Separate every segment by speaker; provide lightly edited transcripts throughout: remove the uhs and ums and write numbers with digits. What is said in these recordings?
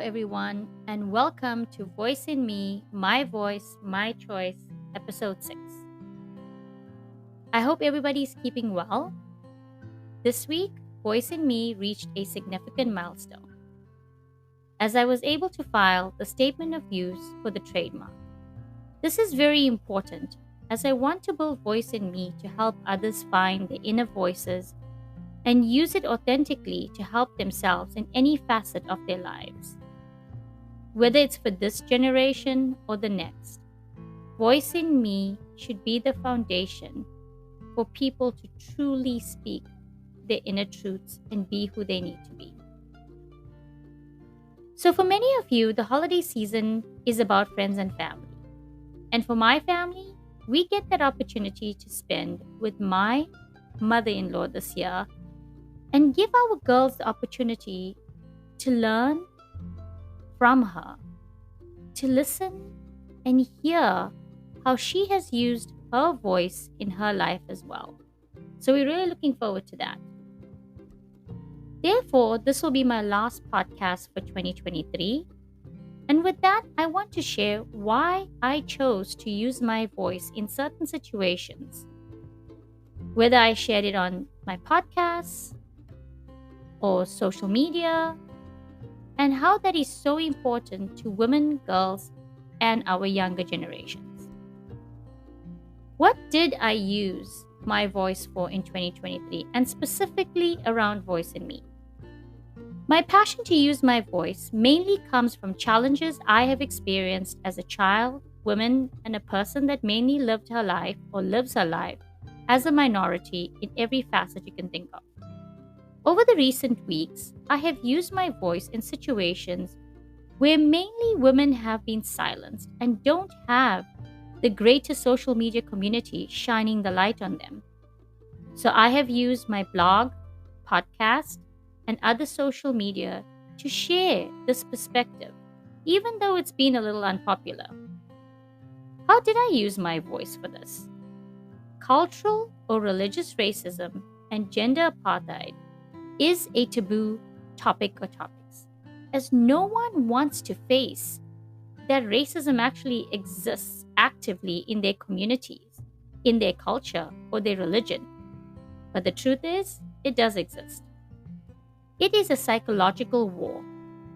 Speaker 1: everyone, and welcome to Voice in Me, My Voice, My Choice, Episode 6. I hope everybody's keeping well. This week, Voice in Me reached a significant milestone as I was able to file the statement of use for the trademark. This is very important as I want to build Voice in Me to help others find their inner voices and use it authentically to help themselves in any facet of their lives. Whether it's for this generation or the next, Voice in Me should be the foundation for people to truly speak their inner truths and be who they need to be. So, for many of you, the holiday season is about friends and family. And for my family, we get that opportunity to spend with my mother in law this year and give our girls the opportunity to learn from her, to listen and hear how she has used her voice in her life as well. So we're really looking forward to that. Therefore, this will be my last podcast for 2023. And with that, I want to share why I chose to use my voice in certain situations. Whether I shared it on my podcasts or social media, and how that is so important to women, girls, and our younger generations. What did I use my voice for in 2023, and specifically around Voice in Me? My passion to use my voice mainly comes from challenges I have experienced as a child, woman, and a person that mainly lived her life or lives her life as a minority in every facet you can think of. Over the recent weeks, I have used my voice in situations where mainly women have been silenced and don't have the greater social media community shining the light on them. So I have used my blog, podcast, and other social media to share this perspective, even though it's been a little unpopular. How did I use my voice for this? Cultural or religious racism and gender apartheid is a taboo topic or topics, as no one wants to face that racism actually exists actively in their communities, in their culture, or their religion. But the truth is, it does exist. It is a psychological war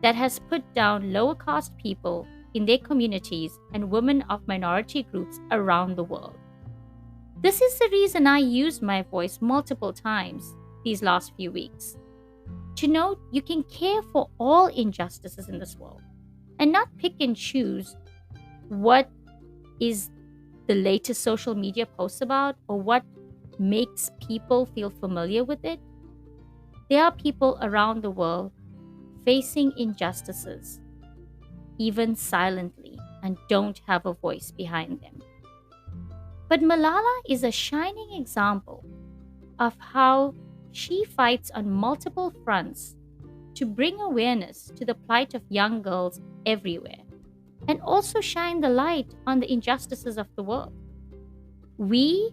Speaker 1: that has put down lower caste people in their communities and women of minority groups around the world. This is the reason I used my voice multiple times these last few weeks. To know you can care for all injustices in this world and not pick and choose what is the latest social media posts about or what makes people feel familiar with it. There are people around the world facing injustices, even silently, and don't have a voice behind them. But Malala is a shining example of how she fights on multiple fronts to bring awareness to the plight of young girls everywhere and also shine the light on the injustices of the world. We,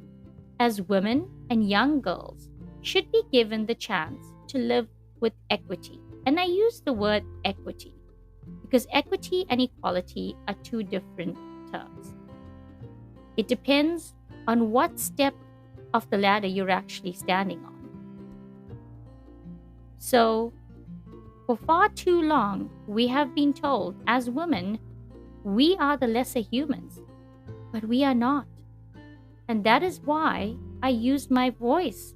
Speaker 1: as women and young girls, should be given the chance to live with equity. And I use the word equity because equity and equality are two different terms. It depends on what step of the ladder you're actually standing on. So, for far too long, we have been told as women, we are the lesser humans, but we are not. And that is why I used my voice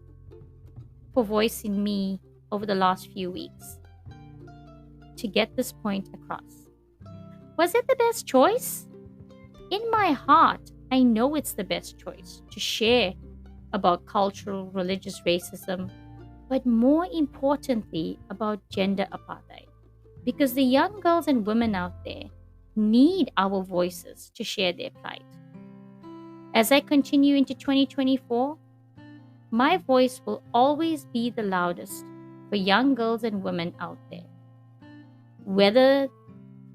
Speaker 1: for Voice in Me over the last few weeks to get this point across. Was it the best choice? In my heart, I know it's the best choice to share about cultural, religious racism, but more importantly about gender apartheid. Because the young girls and women out there need our voices to share their plight. As I continue into 2024, my voice will always be the loudest for young girls and women out there. Whether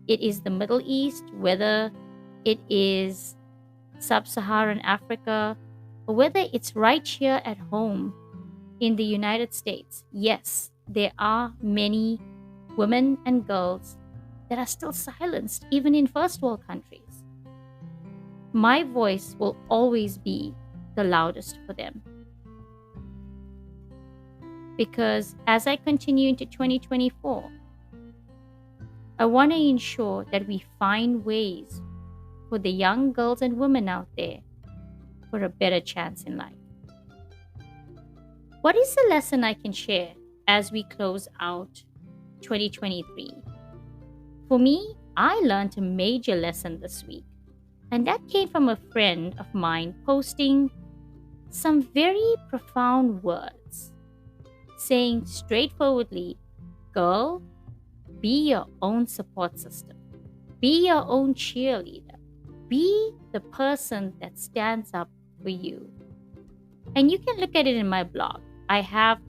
Speaker 1: it is the Middle East, whether it is Sub-Saharan Africa, or whether it's right here at home in the United States, yes, there are many women and girls that are still silenced, even in first world countries. My voice will always be the loudest for them. Because as I continue into 2024, I want to ensure that we find ways for the young girls and women out there for a better chance in life. What is the lesson I can share as we close out 2023? For me, I learned a major lesson this week, and that came from a friend of mine posting some very profound words, saying straightforwardly, "Girl, be your own support system, be your own cheerleader, be the person that stands up for you." And you can look at it in my blog. I have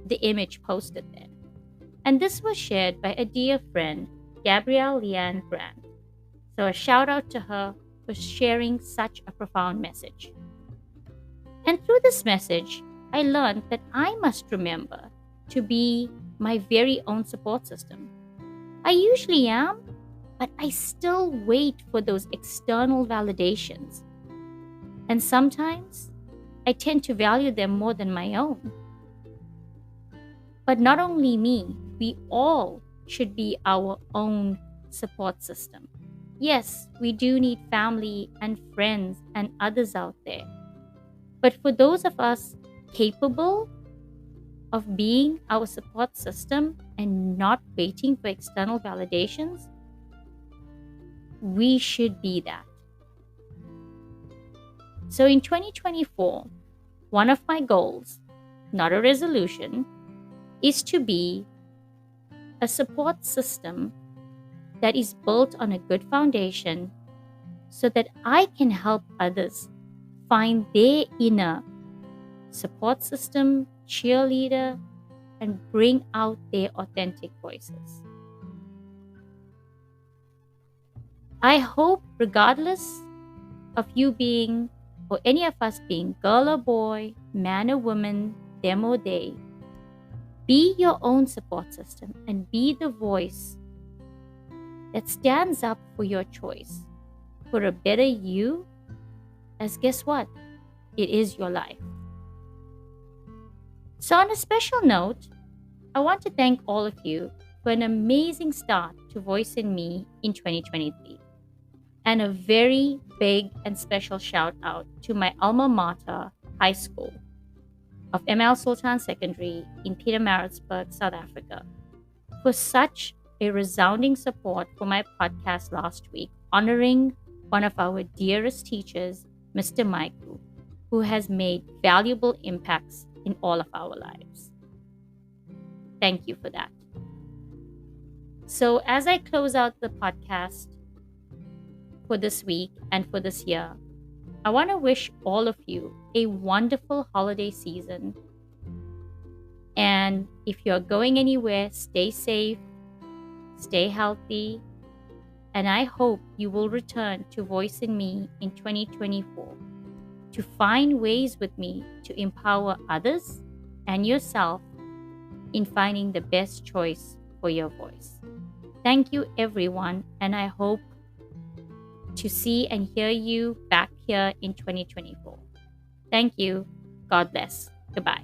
Speaker 1: the image posted there. And this was shared by a dear friend, Gabrielle Leanne Grant. So a shout out to her for sharing such a profound message. And through this message, I learned that I must remember to be my very own support system. I usually am, but I still wait for those external validations. And sometimes I tend to value them more than my own. But not only me, we all should be our own support system. Yes, we do need family and friends and others out there. But for those of us capable of being our support system and not waiting for external validations, we should be that. So in 2024, one of my goals, not a resolution, is to be a support system that is built on a good foundation so that I can help others find their inner support system, cheerleader, and bring out their authentic voices. I hope, regardless of you being, or any of us being girl or boy, man or woman, them or they, be your own support system and be the voice that stands up for your choice, for a better you, as guess what? It is your life. So on a special note, I want to thank all of you for an amazing start to Voice in Me in 2023. And a very big and special shout out to my alma mater high school of ML Sultan Secondary in Pietermaritzburg, South Africa, for such a resounding support for my podcast last week, honoring one of our dearest teachers, Mr. Maiku, who has made valuable impacts in all of our lives. Thank you for that. So as I close out the podcast for this week and for this year, I want to wish all of you a wonderful holiday season. And if you're going anywhere, stay safe, stay healthy, and I hope you will return to Voice in Me in 2024 to find ways with me to empower others and yourself in finding the best choice for your voice. Thank you, everyone, and I hope to see and hear you back here in 2024. Thank you. God bless. Goodbye.